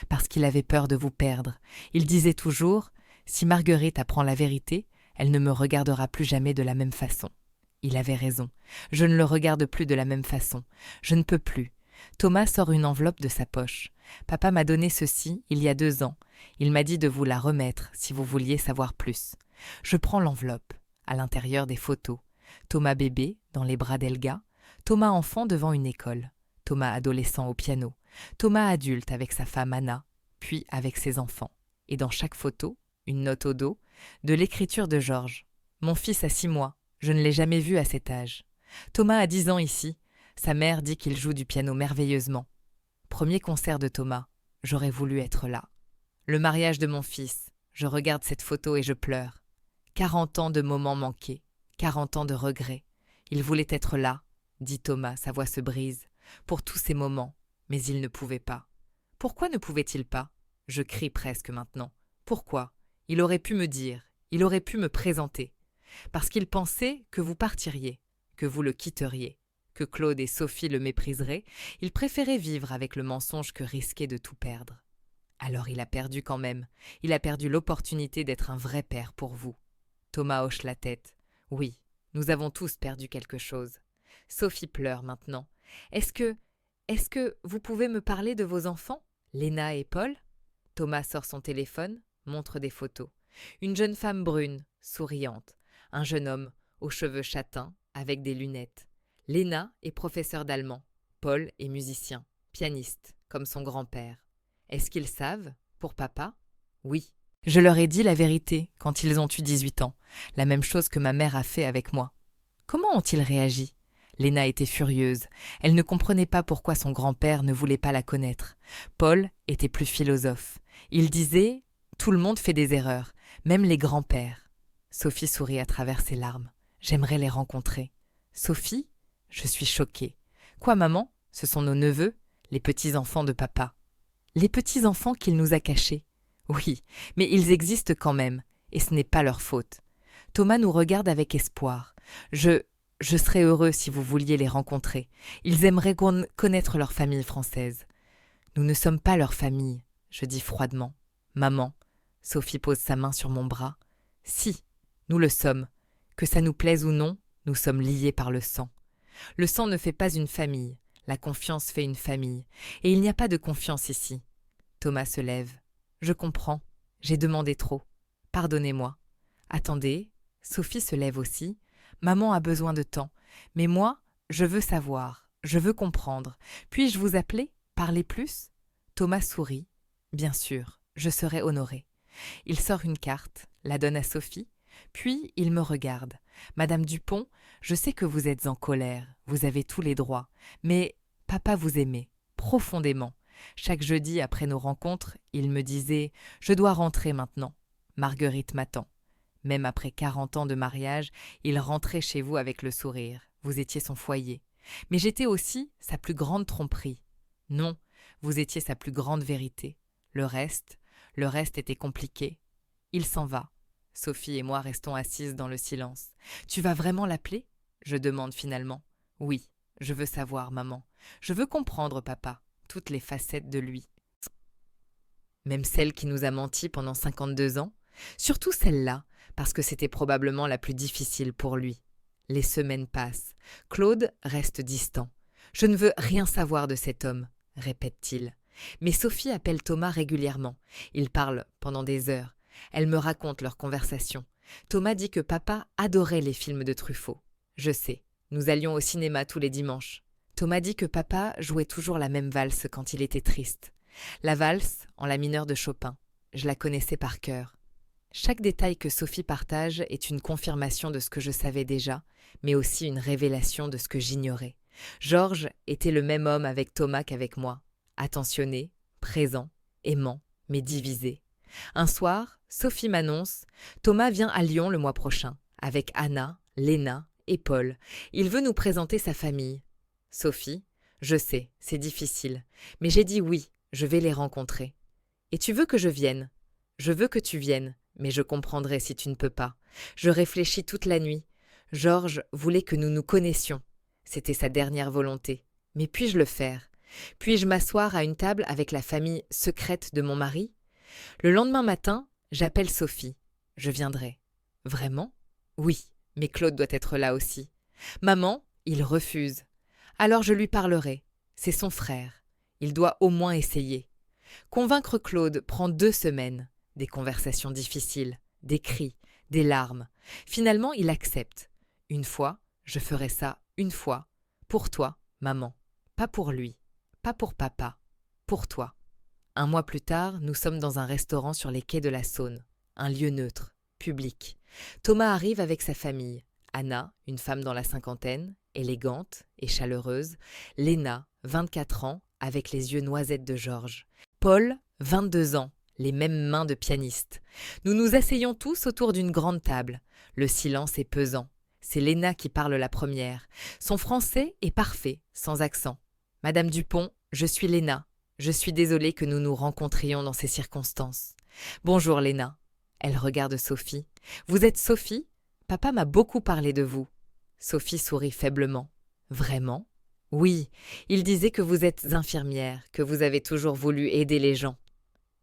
Parce qu'il avait peur de vous perdre. Il disait toujours, si Marguerite apprend la vérité, elle ne me regardera plus jamais de la même façon. Il avait raison. Je ne le regarde plus de la même façon. Je ne peux plus. Thomas sort une enveloppe de sa poche. Papa m'a donné ceci il y a 2 ans. Il m'a dit de vous la remettre si vous vouliez savoir plus. Je prends l'enveloppe. À l'intérieur des photos. Thomas bébé dans les bras d'Elga. Thomas enfant devant une école. Thomas adolescent au piano. Thomas adulte avec sa femme Anna. Puis avec ses enfants. Et dans chaque photo, une note au dos, de l'écriture de Georges. Mon fils a 6 mois. Je ne l'ai jamais vu à cet âge. Thomas a 10 ans ici. Sa mère dit qu'il joue du piano merveilleusement. Premier concert de Thomas. J'aurais voulu être là. Le mariage de mon fils. Je regarde cette photo et je pleure. 40 ans de moments manqués. 40 ans de regrets. Il voulait être là, dit Thomas, sa voix se brise, pour tous ces moments, mais il ne pouvait pas. Pourquoi ne pouvait-il pas? Je crie presque maintenant. Pourquoi? Il aurait pu me dire, il aurait pu me présenter. Parce qu'il pensait que vous partiriez, que vous le quitteriez, que Claude et Sophie le mépriseraient, il préférait vivre avec le mensonge que risquer de tout perdre. Alors il a perdu quand même, il a perdu l'opportunité d'être un vrai père pour vous. Thomas hoche la tête. Oui, nous avons tous perdu quelque chose. Sophie pleure maintenant. Est-ce que vous pouvez me parler de vos enfants, Léna et Paul? Thomas sort son téléphone, montre des photos. Une jeune femme brune, souriante. Un jeune homme, aux cheveux châtains, avec des lunettes. Léna est professeure d'allemand. Paul est musicien, pianiste, comme son grand-père. Est-ce qu'ils savent, pour papa? Oui. Je leur ai dit la vérité quand ils ont eu 18 ans, la même chose que ma mère a fait avec moi. Comment ont-ils réagi? Léna était furieuse. Elle ne comprenait pas pourquoi son grand-père ne voulait pas la connaître. Paul était plus philosophe. Il disait « Tout le monde fait des erreurs, même les grands-pères ». Sophie sourit à travers ses larmes. J'aimerais les rencontrer. Sophie? Je suis choquée. Quoi, maman? Ce sont nos neveux, les petits-enfants de papa. Les petits-enfants qu'il nous a cachés. Oui, mais ils existent quand même, et ce n'est pas leur faute. Thomas nous regarde avec espoir. Je serais heureux si vous vouliez les rencontrer. Ils aimeraient connaître leur famille française. Nous ne sommes pas leur famille, je dis froidement. Maman, Sophie pose sa main sur mon bras. Si, nous le sommes. Que ça nous plaise ou non, nous sommes liés par le sang. Le sang ne fait pas une famille, la confiance fait une famille, et il n'y a pas de confiance ici. Thomas se lève. Je comprends, j'ai demandé trop. Pardonnez-moi. Attendez, Sophie se lève aussi. Maman a besoin de temps, mais moi, je veux savoir, je veux comprendre. Puis-je vous appeler? Parler plus? Thomas sourit. Bien sûr, je serai honoré. Il sort une carte, la donne à Sophie, puis il me regarde. Madame Dupont, je sais que vous êtes en colère, vous avez tous les droits, mais papa vous aimait, profondément. Chaque jeudi après nos rencontres, il me disait « Je dois rentrer maintenant. Marguerite m'attend. » Même après 40 ans de mariage, il rentrait chez vous avec le sourire. Vous étiez son foyer. Mais j'étais aussi sa plus grande tromperie. Non, vous étiez sa plus grande vérité. Le reste était compliqué. Il s'en va. Sophie et moi restons assises dans le silence. « Tu vas vraiment l'appeler ?» je demande finalement. « Oui, je veux savoir, maman. Je veux comprendre, papa, toutes les facettes de lui. Même celle qui nous a menti pendant 52 ans. Surtout celle-là, parce que c'était probablement la plus difficile pour lui. Les semaines passent. Claude reste distant. « Je ne veux rien savoir de cet homme », répète-t-il. Mais Sophie appelle Thomas régulièrement. Ils parlent pendant des heures. Elle me raconte leur conversation. Thomas dit que papa adorait les films de Truffaut. Je sais, nous allions au cinéma tous les dimanches. Thomas dit que papa jouait toujours la même valse quand il était triste. La valse en la mineure de Chopin. Je la connaissais par cœur. Chaque détail que Sophie partage est une confirmation de ce que je savais déjà, mais aussi une révélation de ce que j'ignorais. Georges était le même homme avec Thomas qu'avec moi. Attentionné, présent, aimant, mais divisé. Un soir, Sophie m'annonce « Thomas vient à Lyon le mois prochain, avec Anna, Léna et Paul. Il veut nous présenter sa famille. » Sophie, je sais, c'est difficile, mais j'ai dit oui, je vais les rencontrer. Et tu veux que je vienne? Je veux que tu viennes, mais je comprendrai si tu ne peux pas. Je réfléchis toute la nuit. Georges voulait que nous nous connaissions. C'était sa dernière volonté. Mais puis-je le faire? Puis-je m'asseoir à une table avec la famille secrète de mon mari? Le lendemain matin, j'appelle Sophie. Je viendrai. Vraiment? Oui, mais Claude doit être là aussi. Maman, il refuse. Alors je lui parlerai. C'est son frère. Il doit au moins essayer. Convaincre Claude prend 2 semaines. Des conversations difficiles, des cris, des larmes. Finalement, il accepte. Une fois, je ferai ça une fois. Pour toi, maman. Pas pour lui. Pas pour papa. Pour toi. 1 mois plus tard, nous sommes dans un restaurant sur les quais de la Saône. Un lieu neutre, public. Thomas arrive avec sa famille. Anna, une femme dans la cinquantaine, élégante et chaleureuse. Léna, 24 ans, avec les yeux noisettes de Georges. Paul, 22 ans, les mêmes mains de pianiste. Nous nous asseyons tous autour d'une grande table. Le silence est pesant. C'est Léna qui parle la première. Son français est parfait, sans accent. « Madame Dupont, je suis Léna. Je suis désolée que nous nous rencontrions dans ces circonstances. »« Bonjour Léna. » Elle regarde Sophie. « Vous êtes Sophie? Papa m'a beaucoup parlé de vous. » Sophie sourit faiblement. « Vraiment? » ?»« Oui, il disait que vous êtes infirmière, que vous avez toujours voulu aider les gens. »«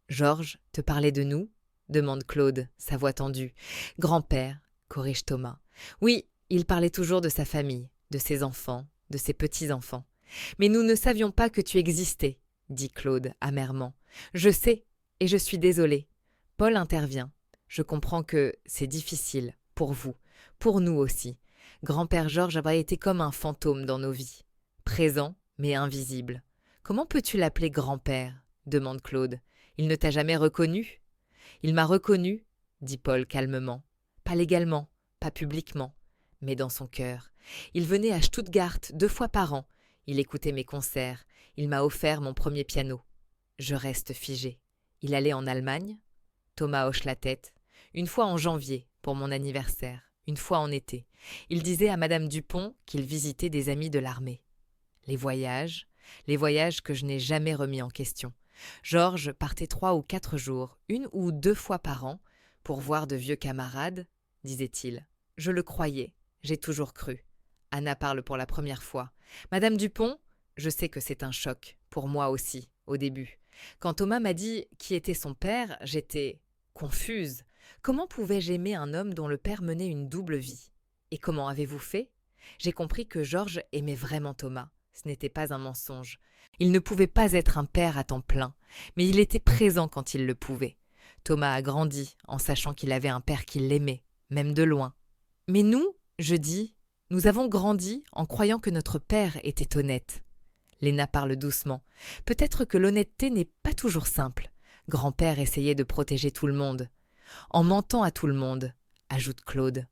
Georges te parlait de nous ?» demande Claude, sa voix tendue. « Grand-père, » corrige Thomas. « Oui, il parlait toujours de sa famille, de ses enfants, de ses petits-enfants. Mais nous ne savions pas que tu existais, » dit Claude amèrement. « Je sais, et je suis désolée. » Paul intervient. « Je comprends que c'est difficile, pour vous, pour nous aussi. Grand-père Georges a été comme un fantôme dans nos vies. Présent, mais invisible. Comment peux-tu l'appeler grand-père » demande Claude. « Il ne t'a jamais reconnu ?»« Il m'a reconnu, » dit Paul calmement. « Pas légalement, pas publiquement, mais dans son cœur. Il venait à Stuttgart 2 fois par an. Il écoutait mes concerts. Il m'a offert mon premier piano. Je reste figée. Il allait en Allemagne ? Thomas hoche la tête. Une fois en janvier, pour mon anniversaire, une fois en été. Il disait à Madame Dupont qu'il visitait des amis de l'armée. Les voyages que je n'ai jamais remis en question. Georges partait 3 ou 4 jours, 1 ou 2 fois par an, pour voir de vieux camarades, disait-il. Je le croyais, j'ai toujours cru. Anna parle pour la première fois. Madame Dupont, je sais que c'est un choc, pour moi aussi, au début. Quand Thomas m'a dit qui était son père, j'étais confuse. Comment pouvais-je aimer un homme dont le père menait une double vie? Et comment avez-vous fait? J'ai compris que Georges aimait vraiment Thomas. Ce n'était pas un mensonge. Il ne pouvait pas être un père à temps plein, mais il était présent quand il le pouvait. Thomas a grandi en sachant qu'il avait un père qui l'aimait, même de loin. Mais nous, je dis, nous avons grandi en croyant que notre père était honnête. Léna parle doucement. Peut-être que l'honnêteté n'est pas toujours simple. Grand-père essayait de protéger tout le monde. En mentant à tout le monde, ajoute Claude.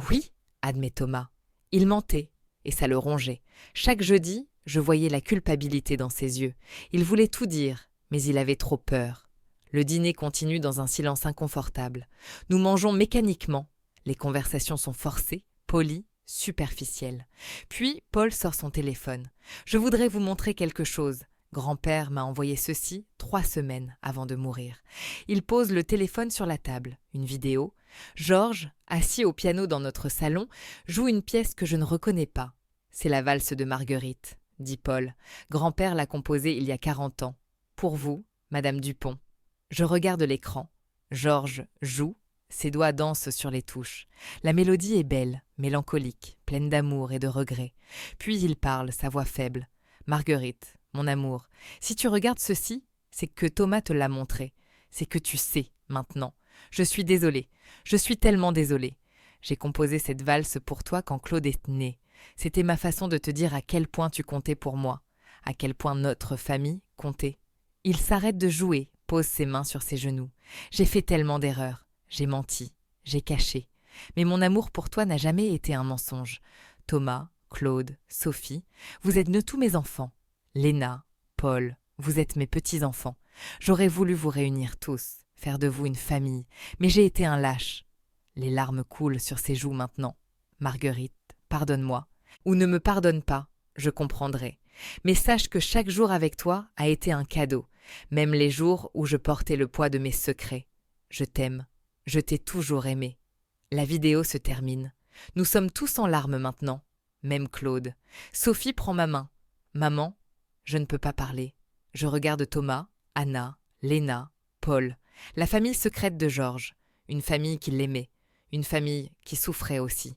Oui, admet Thomas. Il mentait, et ça le rongeait. Chaque jeudi, je voyais la culpabilité dans ses yeux. Il voulait tout dire, mais il avait trop peur. Le dîner continue dans un silence inconfortable. Nous mangeons mécaniquement. Les conversations sont forcées, polies, superficielles. Puis Paul sort son téléphone. Je voudrais vous montrer quelque chose. Grand-père m'a envoyé ceci 3 semaines avant de mourir. Il pose le téléphone sur la table. Une vidéo. Georges, assis au piano dans notre salon, joue une pièce que je ne reconnais pas. C'est la valse de Marguerite, dit Paul. Grand-père l'a composée il y a 40 ans. Pour vous, Madame Dupont. Je regarde l'écran. Georges joue. Ses doigts dansent sur les touches. La mélodie est belle, mélancolique, pleine d'amour et de regret. Puis il parle, sa voix faible. Marguerite, mon amour, si tu regardes ceci, c'est que Thomas te l'a montré. C'est que tu sais, maintenant. Je suis désolée. Je suis tellement désolée. J'ai composé cette valse pour toi quand Claude est né. C'était ma façon de te dire à quel point tu comptais pour moi, à quel point notre famille comptait. Il s'arrête de jouer, pose ses mains sur ses genoux. J'ai fait tellement d'erreurs. J'ai menti, j'ai caché. Mais mon amour pour toi n'a jamais été un mensonge. Thomas, Claude, Sophie, vous êtes de tous mes enfants. Léna, Paul, vous êtes mes petits-enfants. J'aurais voulu vous réunir tous, faire de vous une famille, mais j'ai été un lâche. Les larmes coulent sur ses joues maintenant. Marguerite, pardonne-moi. Ou ne me pardonne pas, je comprendrai. Mais sache que chaque jour avec toi a été un cadeau, même les jours où je portais le poids de mes secrets. Je t'aime. Je t'ai toujours aimé. La vidéo se termine. Nous sommes tous en larmes maintenant, même Claude. Sophie prend ma main. Maman, je ne peux pas parler. Je regarde Thomas, Anna, Léna, Paul, la famille secrète de Georges, une famille qui l'aimait, une famille qui souffrait aussi.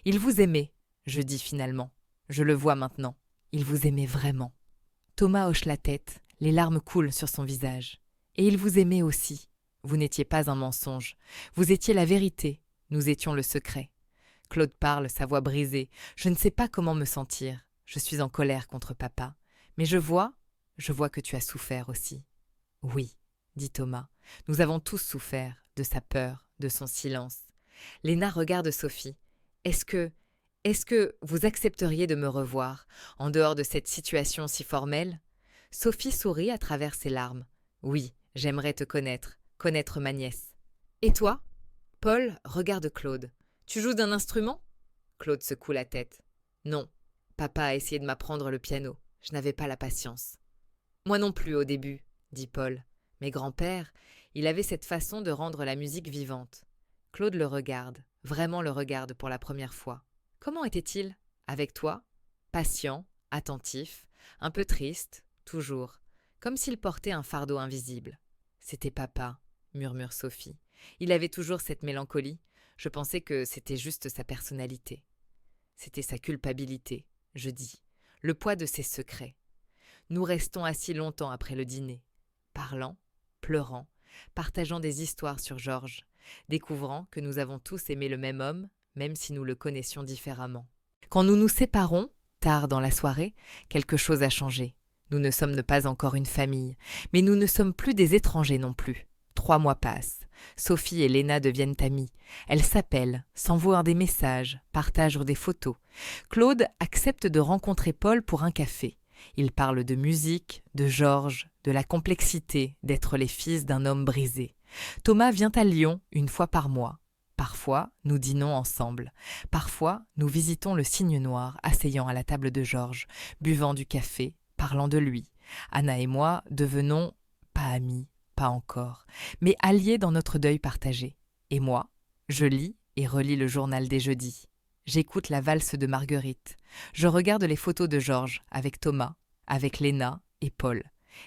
Il vous aimait, je dis finalement. Je le vois maintenant. Il vous aimait vraiment. Thomas hoche la tête, les larmes coulent sur son visage. Et il vous aimait aussi. Vous n'étiez pas un mensonge. Vous étiez la vérité. Nous étions le secret. Claude parle, sa voix brisée. Je ne sais pas comment me sentir. Je suis en colère contre papa. Mais je vois que tu as souffert aussi. Oui, dit Thomas. Nous avons tous souffert de sa peur, de son silence. Léna regarde Sophie. Est-ce que vous accepteriez de me revoir, en dehors de cette situation si formelle? Sophie sourit à travers ses larmes. Oui, j'aimerais te connaître ma nièce. Et toi? Paul regarde Claude. Tu joues d'un instrument? Claude secoue la tête. Non, papa a essayé de m'apprendre le piano. Je n'avais pas la patience. Moi non plus au début, dit Paul. Mais grand-père, il avait cette façon de rendre la musique vivante. Claude le regarde, vraiment le regarde pour la première fois. Comment était-il? Avec toi? Patient, attentif, un peu triste, toujours, comme s'il portait un fardeau invisible. C'était papa, murmure Sophie. Il avait toujours cette mélancolie. Je pensais que c'était juste sa personnalité. C'était sa culpabilité, je dis, le poids de ses secrets. Nous restons assis longtemps après le dîner, parlant, pleurant, partageant des histoires sur Georges, découvrant que nous avons tous aimé le même homme, même si nous le connaissions différemment. Quand nous nous séparons, tard dans la soirée, quelque chose a changé. Nous ne sommes pas encore une famille, mais nous ne sommes plus des étrangers non plus. 3 mois passent. Sophie et Léna deviennent amies. Elles s'appellent, s'envoient des messages, partagent des photos. Claude accepte de rencontrer Paul pour un café. Ils parlent de musique, de Georges, de la complexité d'être les fils d'un homme brisé. Thomas vient à Lyon une fois par mois. Parfois, nous dînons ensemble. Parfois, nous visitons le Cygne Noir, asseyant à la table de Georges, buvant du café, parlant de lui. Anna et moi devenons, pas amis, pas encore, mais alliés dans notre deuil partagé. Et moi, je lis et relis le journal des jeudis. J'écoute la valse de Marguerite. Je regarde les photos de Georges avec Thomas, avec Léna et Paul.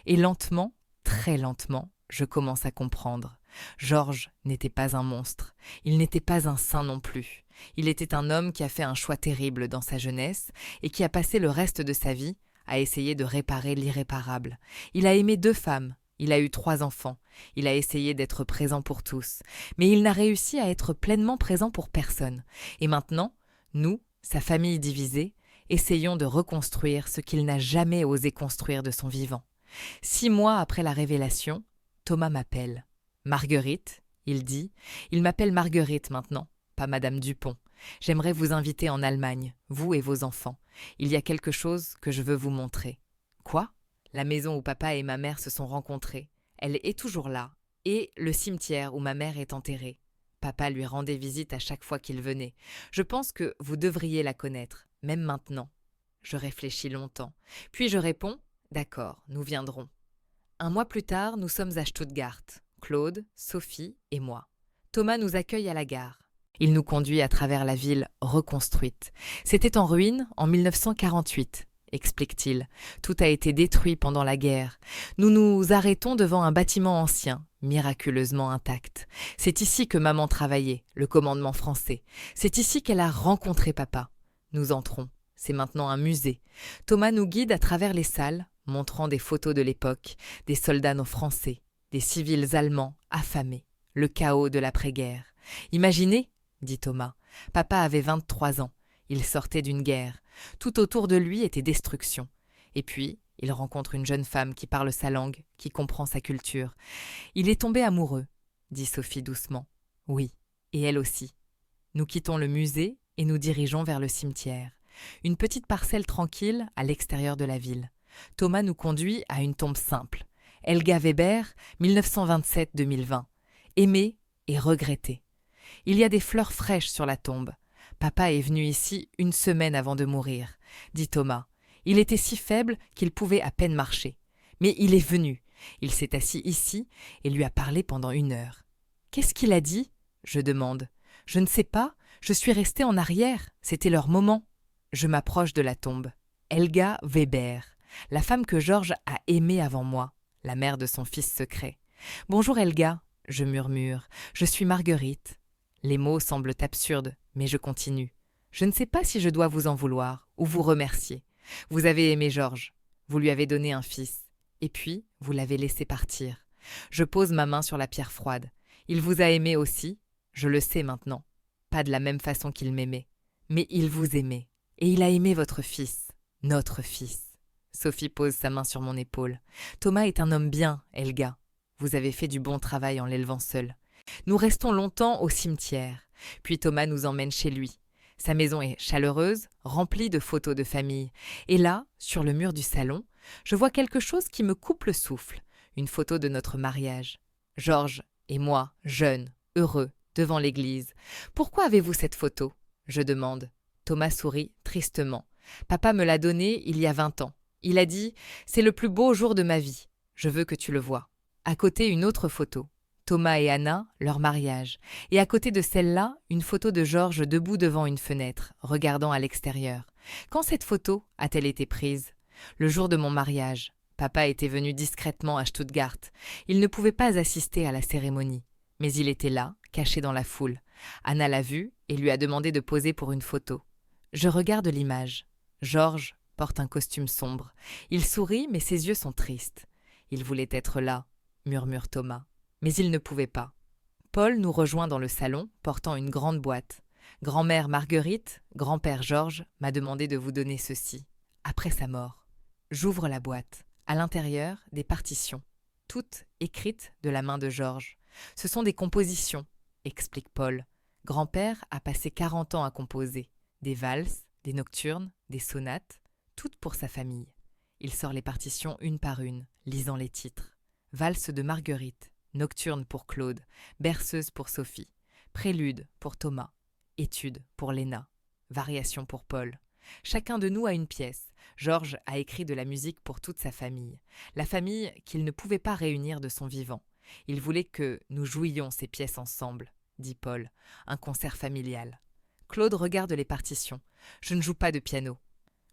Et lentement, très lentement, je commence à comprendre. Georges n'était pas un monstre, il n'était pas un saint non plus. Il était un homme qui a fait un choix terrible dans sa jeunesse et qui a passé le reste de sa vie à essayer de réparer l'irréparable. Il a aimé 2 femmes, il a eu 3 enfants, il a essayé d'être présent pour tous, mais il n'a réussi à être pleinement présent pour personne. Et maintenant, nous, sa famille divisée, essayons de reconstruire ce qu'il n'a jamais osé construire de son vivant. 6 mois après la révélation, Thomas m'appelle. Marguerite, il dit, il m'appelle Marguerite maintenant, pas Madame Dupont. J'aimerais vous inviter en Allemagne, vous et vos enfants. Il y a quelque chose que je veux vous montrer. Quoi ? La maison où papa et ma mère se sont rencontrés. Elle est toujours là. Et le cimetière où ma mère est enterrée. Papa lui rendait visite à chaque fois qu'il venait. Je pense que vous devriez la connaître, même maintenant. Je réfléchis longtemps. Puis je réponds, d'accord, nous viendrons. 1 mois plus tard, nous sommes à Stuttgart. Claude, Sophie et moi. Thomas nous accueille à la gare. Il nous conduit à travers la ville reconstruite. C'était en ruine en 1948, explique-t-il. Tout a été détruit pendant la guerre. Nous nous arrêtons devant un bâtiment ancien, miraculeusement intact. C'est ici que maman travaillait, le commandement français. C'est ici qu'elle a rencontré papa. Nous entrons. C'est maintenant un musée. Thomas nous guide à travers les salles, montrant des photos de l'époque, des soldats non français, des civils allemands affamés, le chaos de l'après-guerre. Imaginez, dit Thomas, papa avait 23 ans, il sortait d'une guerre, tout autour de lui était destruction. Et puis, il rencontre une jeune femme qui parle sa langue, qui comprend sa culture. Il est tombé amoureux, dit Sophie doucement. Oui, et elle aussi. Nous quittons le musée et nous dirigeons vers le cimetière. Une petite parcelle tranquille à l'extérieur de la ville. Thomas nous conduit à une tombe simple. Helga Weber, 1927-2020. Aimé et regretté. Il y a des fleurs fraîches sur la tombe. Papa est venu ici 1 semaine avant de mourir, dit Thomas. Il était si faible qu'il pouvait à peine marcher. Mais il est venu. Il s'est assis ici et lui a parlé pendant 1 heure. Qu'est-ce qu'il a dit ? Je demande. Je ne sais pas, je suis restée en arrière, c'était leur moment. Je m'approche de la tombe. Helga Weber, la femme que Georges a aimée avant moi, la mère de son fils secret. « Bonjour Helga », je murmure, « je suis Marguerite ». Les mots semblent absurdes, mais je continue. Je ne sais pas si je dois vous en vouloir ou vous remercier. Vous avez aimé Georges, vous lui avez donné un fils, et puis vous l'avez laissé partir. Je pose ma main sur la pierre froide. Il vous a aimé aussi, je le sais maintenant. Pas de la même façon qu'il m'aimait, mais il vous aimait. Et il a aimé votre fils, notre fils. Sophie pose sa main sur mon épaule. Thomas est un homme bien, Helga. Vous avez fait du bon travail en l'élevant seul. Nous restons longtemps au cimetière. Puis Thomas nous emmène chez lui. Sa maison est chaleureuse, remplie de photos de famille. Et là, sur le mur du salon, je vois quelque chose qui me coupe le souffle. Une photo de notre mariage. Georges et moi, jeunes, heureux, devant l'église. Pourquoi avez-vous cette photo ? Je demande. Thomas sourit tristement. Papa me l'a donnée il y a 20 ans. Il a dit « C'est le plus beau jour de ma vie. Je veux que tu le vois. » À côté, une autre photo. Thomas et Anna, leur mariage. Et à côté de celle-là, une photo de Georges debout devant une fenêtre, regardant à l'extérieur. Quand cette photo a-t-elle été prise ? Le jour de mon mariage. Papa était venu discrètement à Stuttgart. Il ne pouvait pas assister à la cérémonie. Mais il était là, caché dans la foule. Anna l'a vu et lui a demandé de poser pour une photo. Je regarde l'image. Georges porte un costume sombre. Il sourit, mais ses yeux sont tristes. Il voulait être là, murmure Thomas. Mais il ne pouvait pas. Paul nous rejoint dans le salon, portant une grande boîte. Grand-mère Marguerite, grand-père Georges m'a demandé de vous donner ceci, après sa mort. J'ouvre la boîte. À l'intérieur, des partitions, toutes écrites de la main de Georges. Ce sont des compositions, explique Paul. Grand-père a passé 40 ans à composer. Des valses, des nocturnes, des sonates, toutes pour sa famille. Il sort les partitions une par une, lisant les titres. Valse de Marguerite, Nocturne pour Claude, berceuse pour Sophie, prélude pour Thomas, étude pour Léna, variation pour Paul. Chacun de nous a une pièce. Georges a écrit de la musique pour toute sa famille, la famille qu'il ne pouvait pas réunir de son vivant. Il voulait que nous jouions ces pièces ensemble, dit Paul, un concert familial. Claude regarde les partitions. Je ne joue pas de piano.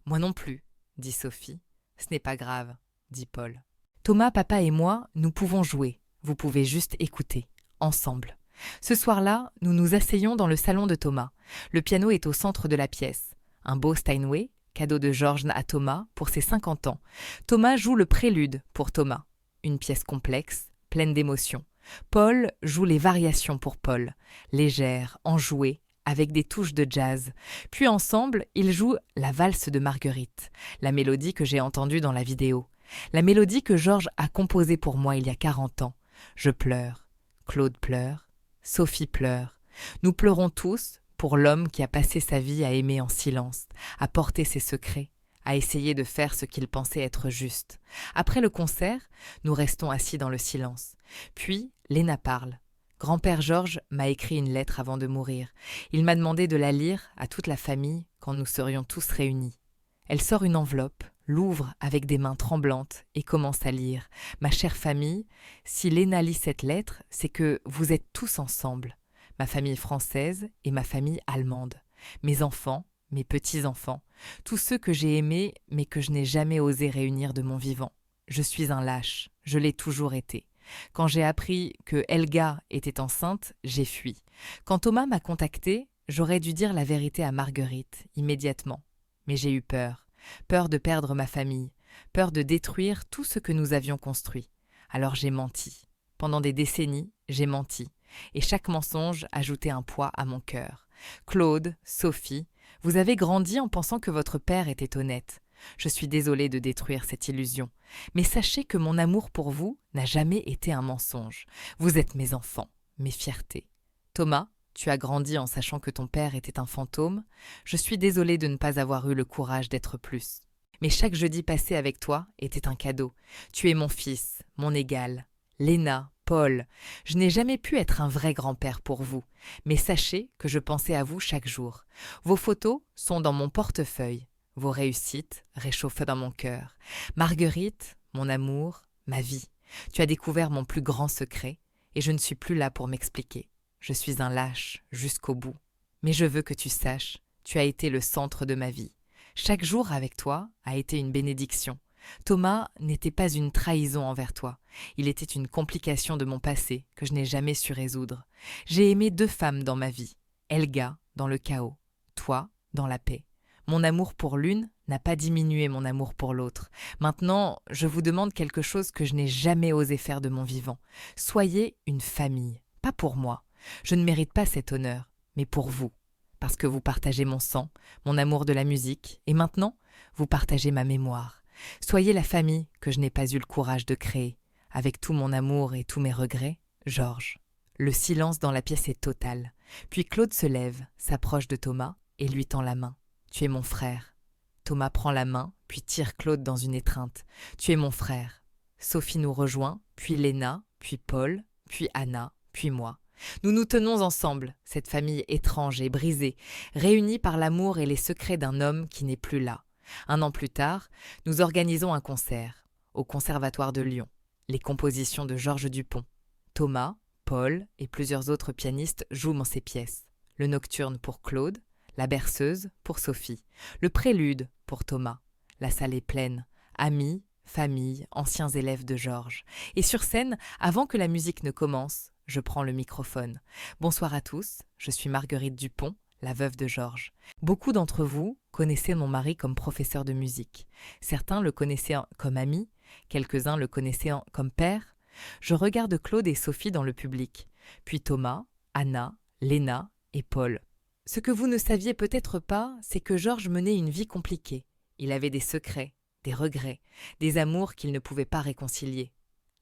Moi non plus, dit Sophie. Ce n'est pas grave, dit Paul. Thomas, papa et moi, nous pouvons jouer. Vous pouvez juste écouter, ensemble. Ce soir-là, nous nous asseyons dans le salon de Thomas. Le piano est au centre de la pièce. Un beau Steinway, cadeau de Georges à Thomas pour ses 50 ans. Thomas joue le prélude pour Thomas. Une pièce complexe, pleine d'émotions. Paul joue les variations pour Paul, légères, enjouées, avec des touches de jazz. Puis ensemble, ils jouent la valse de Marguerite, la mélodie que j'ai entendue dans la vidéo. La mélodie que Georges a composée pour moi il y a 40 ans. Je pleure, Claude pleure, Sophie pleure. Nous pleurons tous pour l'homme qui a passé sa vie à aimer en silence, à porter ses secrets, à essayer de faire ce qu'il pensait être juste. Après le concert, nous restons assis dans le silence. Puis, Léna parle. Grand-père Georges m'a écrit une lettre avant de mourir. Il m'a demandé de la lire à toute la famille quand nous serions tous réunis. Elle sort une enveloppe, l'ouvre avec des mains tremblantes et commence à lire. « Ma chère famille, si Léna lit cette lettre, c'est que vous êtes tous ensemble. Ma famille française et ma famille allemande. Mes enfants, mes petits-enfants, tous ceux que j'ai aimés mais que je n'ai jamais osé réunir de mon vivant. Je suis un lâche, je l'ai toujours été. Quand j'ai appris que Helga était enceinte, j'ai fui. Quand Thomas m'a contacté, j'aurais dû dire la vérité à Marguerite, immédiatement. Mais j'ai eu peur. Peur de perdre ma famille. Peur de détruire tout ce que nous avions construit. Alors j'ai menti. Pendant des décennies, j'ai menti. Et chaque mensonge ajoutait un poids à mon cœur. Claude, Sophie, vous avez grandi en pensant que votre père était honnête. Je suis désolée de détruire cette illusion. Mais sachez que mon amour pour vous n'a jamais été un mensonge. Vous êtes mes enfants, mes fiertés. Thomas, tu as grandi en sachant que ton père était un fantôme. Je suis désolée de ne pas avoir eu le courage d'être plus. Mais chaque jeudi passé avec toi était un cadeau. Tu es mon fils, mon égal. Léna, Paul, je n'ai jamais pu être un vrai grand-père pour vous. Mais sachez que je pensais à vous chaque jour. Vos photos sont dans mon portefeuille. Vos réussites réchauffent dans mon cœur. Marguerite, mon amour, ma vie. Tu as découvert mon plus grand secret et je ne suis plus là pour m'expliquer. Je suis un lâche jusqu'au bout. Mais je veux que tu saches, tu as été le centre de ma vie. Chaque jour avec toi a été une bénédiction. Thomas n'était pas une trahison envers toi. Il était une complication de mon passé que je n'ai jamais su résoudre. J'ai aimé 2 femmes dans ma vie. Helga dans le chaos, toi dans la paix. Mon amour pour l'une n'a pas diminué mon amour pour l'autre. Maintenant, je vous demande quelque chose que je n'ai jamais osé faire de mon vivant. Soyez une famille, pas pour moi. Je ne mérite pas cet honneur, mais pour vous. Parce que vous partagez mon sang, mon amour de la musique, et maintenant, vous partagez ma mémoire. Soyez la famille que je n'ai pas eu le courage de créer. Avec tout mon amour et tous mes regrets, Georges. Le silence dans la pièce est total. Puis Claude se lève, s'approche de Thomas et lui tend la main. Tu es mon frère. Thomas prend la main, puis tire Claude dans une étreinte. Tu es mon frère. Sophie nous rejoint, puis Léna, puis Paul, puis Anna, puis moi. Nous nous tenons ensemble, cette famille étrange et brisée, réunie par l'amour et les secrets d'un homme qui n'est plus là. 1 an plus tard, nous organisons un concert, au Conservatoire de Lyon. Les compositions de Georges Dupont. Thomas, Paul et plusieurs autres pianistes jouent dans ces pièces. Le nocturne pour Claude, la berceuse pour Sophie, le prélude pour Thomas. La salle est pleine, amis, famille, anciens élèves de Georges. Et sur scène, avant que la musique ne commence, je prends le microphone. Bonsoir à tous, je suis Marguerite Dupont, la veuve de Georges. Beaucoup d'entre vous connaissaient mon mari comme professeur de musique. Certains le connaissaient comme ami, quelques-uns le connaissaient comme père. Je regarde Claude et Sophie dans le public, puis Thomas, Anna, Léna et Paul. Ce que vous ne saviez peut-être pas, c'est que Georges menait une vie compliquée. Il avait des secrets, des regrets, des amours qu'il ne pouvait pas réconcilier.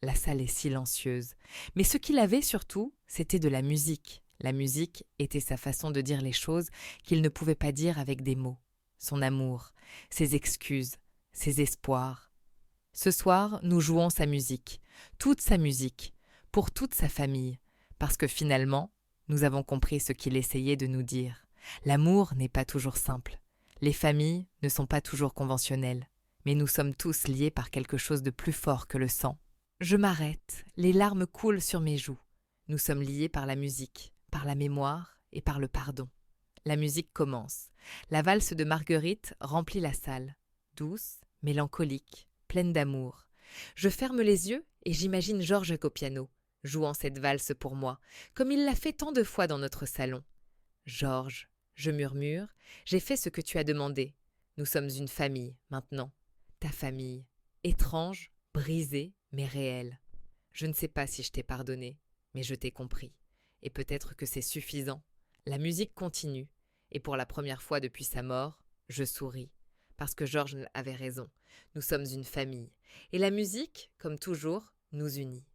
La salle est silencieuse. Mais ce qu'il avait surtout, c'était de la musique. La musique était sa façon de dire les choses qu'il ne pouvait pas dire avec des mots. Son amour, ses excuses, ses espoirs. Ce soir, nous jouons sa musique, toute sa musique. pour toute sa famille, parce que finalement, nous avons compris ce qu'il essayait de nous dire. L'amour n'est pas toujours simple. Les familles ne sont pas toujours conventionnelles, mais nous sommes tous liés par quelque chose de plus fort que le sang. Je m'arrête, les larmes coulent sur mes joues. Nous sommes liés par la musique, par la mémoire et par le pardon. La musique commence. La valse de Marguerite remplit la salle, douce, mélancolique, pleine d'amour. Je ferme les yeux et j'imagine Georges au piano, jouant cette valse pour moi, comme il l'a fait tant de fois dans notre salon. Georges, je murmure, j'ai fait ce que tu as demandé. Nous sommes une famille, maintenant. Ta famille, étrange, brisée, mais réelle. Je ne sais pas si je t'ai pardonné, mais je t'ai compris. Et peut-être que c'est suffisant. La musique continue, et pour la première fois depuis sa mort, je souris, parce que Georges avait raison. Nous sommes une famille, et la musique, comme toujours, nous unit.